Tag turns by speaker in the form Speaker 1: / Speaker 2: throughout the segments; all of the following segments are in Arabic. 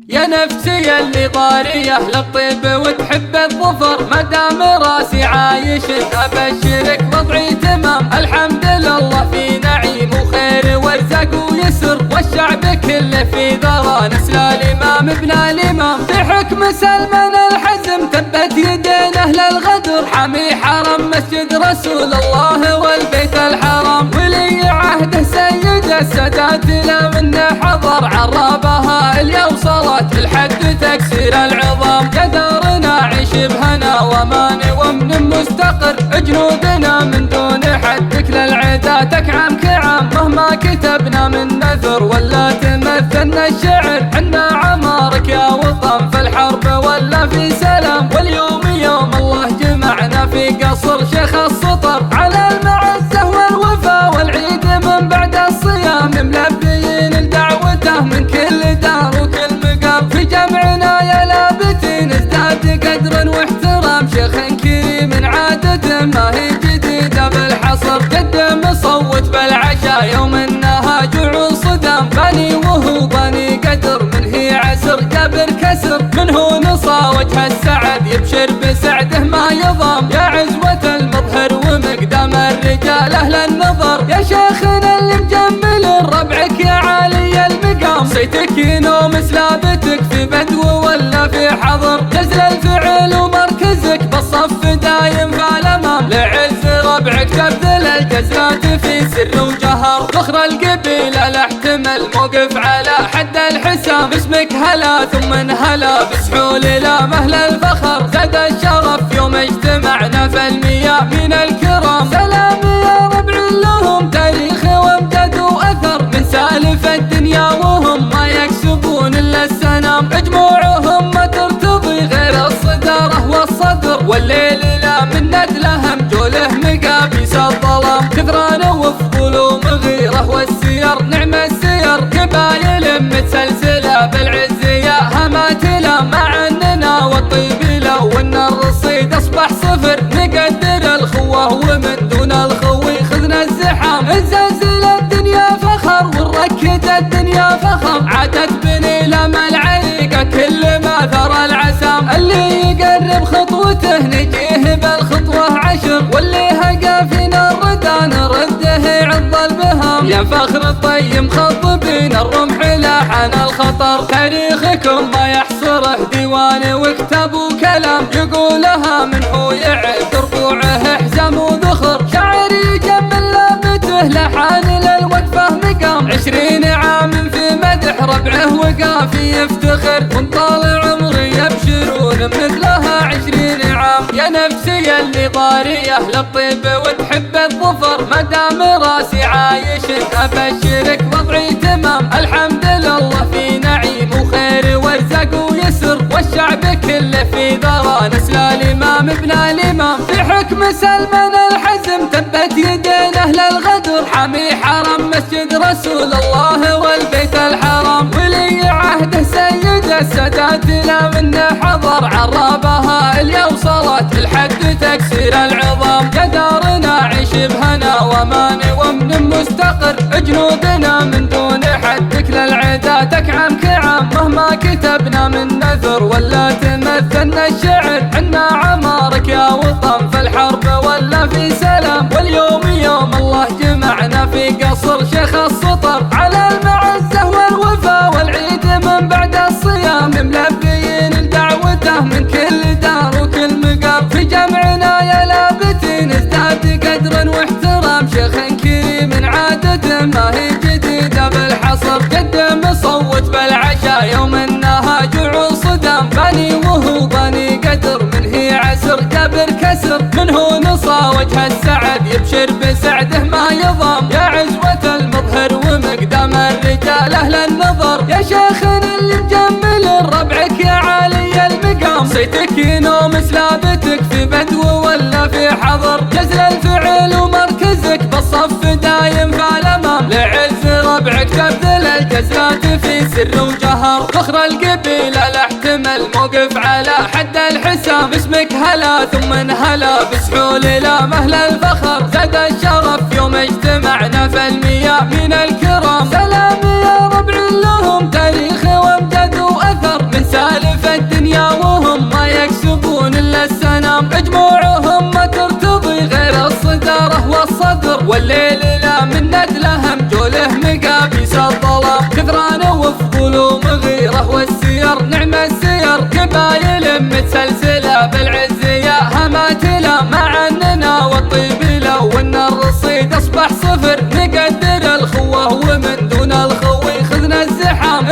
Speaker 1: يا نفسي اللي ضارية للطيب وتحب الظفر، مدام راسي عايش ابشرك وضعي تمام. الحمد لله في نعيم وخير وارزاق ويسر، والشعب كله في ذرى نسل الامام ابن الامام. بحكم سلمان الحزم تبت يدين اهل الغدر، حامي حرم مسجد رسول الله والبيت الحرام. ولي عهده سيد السادات لا منه حضر، عرابها اليوم صلت الحد تكسير العظام. قدرنا عيش بهنا وامان وامن مستقر، جنودنا من دون حد كل العدا تكعم كعام. مهما كتبنا من نثر ولا تمثلنا الشعر، عنا عمارك يا وطن في الحرب ولا في سلام. واليوم يوم الله جمعنا في قصر شيخ السطر، على المعزة والوفا والعيد من بعد الصيام. ملبيين لدعوته من كل دار وكل مقام، في جمعنا يا لابتين ازداد قدر واحترام. شيخ كريم عادته ما هي جديدة بالحصر، قدم صوت بالعشاء يوم النهاج وصدام. بني وهو بني قدر من هي عسر جابر كسر، منه نصى وجه السعد يبشر بسعده ما يضام. يا عزوة المظهر ومقدام الرجال اهل النظر، يا شيخنا اللي مجمل ربعك يا عالي المقام. صيتك ينوم سلابتك في بدو ولا في حضر، جزل الفعل ومركزك بالصف دايم في الامام. لعز ربعك تبذل الجزلات في سر وجهر، فخر القبيله لا احتمل موقف على حد الحسام. اسمك هلا ثم انهلا بسحول الى مهل الفخر، زاد الشرف يوم اجتمعنا في الميامين الكرام. سلام يا ربع لهم تاريخ وامجد واثر، من سالف الدنيا وهم ما يكسبون الا السنام. مجموعهم ما ترتضي غير الصداره والصدر، والليل لا منت لهم جوله مقابيس الظلام. كثران وفضول ومغيره والسير نعم السير، قبايل متسلسله بالعز يا هماتلا. مع اننا والطيب لو ان الرصيد اصبح صفر، نقدر الخوه ومن دون الخوي خذنا الزحام. الزلزل الدنيا فخر والركد الدنيا فخم، عادت بني لما العريقه كل ما ثرى العسام. اللي يقرب خطوته نجيه بالخطوه عشر، واللي هقى فينا الردى نرده عض البهام. يا فخر الطيب خطبين الرمح لاحن الخطر، تاريخكم ما يحصره ديوان وكتاب وكلام. يقولها من هو يعد ربوعه حزام وذخر، شعر يجمل لابته لحان للوقفه مقام. 20 عام في مدح ربعه وقاف يفتخر، ونطال عمري يبشرون مثلها 20 عام. يا نفسي اللي ضارية للطيب وتحب الظفر، مدام راسي عايش ابشرك وضعي تمام. الحمد لله في نعيم وخير وارزاق ويسر، والشعب كله في ذرى نسل الامام ابن الامام. بحكم سلمان الحزم تبت يدين اهل الغدر، حامي حرم مسجد رسول الله والبيت الحرام. ولي عهده سيد السادات لا منه حضر، عرابها اليوم صلت الحد تكسير العظام. قدرنا عيش بهنا وامان وامن مستقر، جنودنا من دون حد كل العدا تكعم كعام. مهما كتبنا من نثر ولا تمثلنا الشعر، عنا عمارك يا وطن في الحرب ولا في سلام. واليوم يوم الله جمعنا في قصر شيخ السطر، على المعزة والوفا والعيد من بعد الصيام. ملبيين لدعوته من كل دار وكل مقام، في جمعنا يا لابتين ازداد قدر واحترام. شيخ كريم عادته ما هي جديدة بالحصر، قدم صوت بالعشاء يوم النهاج وصدام. بني وهو بني قدر من هي عسر جابر كسر، منه نصى وجه السعد يبشر بسعده ما يضام. يا عزوة المظهر ومقدام الرجال اهل النظر، يا شيخنا اللي مجمل ربعك يا عالي المقام. صيتك ينوم سلابتك في بدو ولا في حضر، جزل الفعل ومركزك بالصف دايم في الامام. لعز ربعك تبذل الجزلات في سر وجهر، فخر القبيله لا احتمل موقف على حد الحسام. اسمك هلا ثم انهلا بسحول الى مهل الفخر، زاد الشرف يوم اجتمعنا في الميامين الكرام. سلام يا ربع لهم تاريخ وامجد واثر،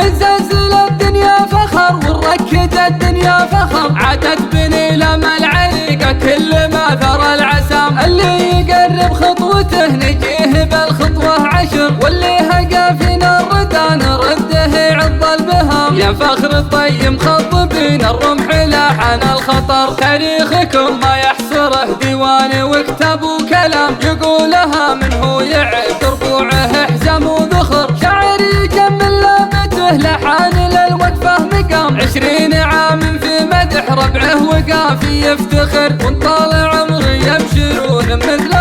Speaker 1: زلزل الدنيا فخر والركد الدنيا فخر، عادت بني لما العريقة كل ما ثرى العسام، اللي يقرب خطوته نجيه بالخطوة عشر، واللي هقى فينا الردى نرده عض البهام. يا فخر الطيب خطبين الرمح لاحن الخطر، تاريخكم ما يحصره ديوان وكتاب وكلام، يقولها من هو يعد ربوعه حزام وذخر، شاعر يكمل لابته لحان للوقفه مقام، 20 عام في مدح ربعه وقافي يفتخر، وانطال عمري يبشرون مثل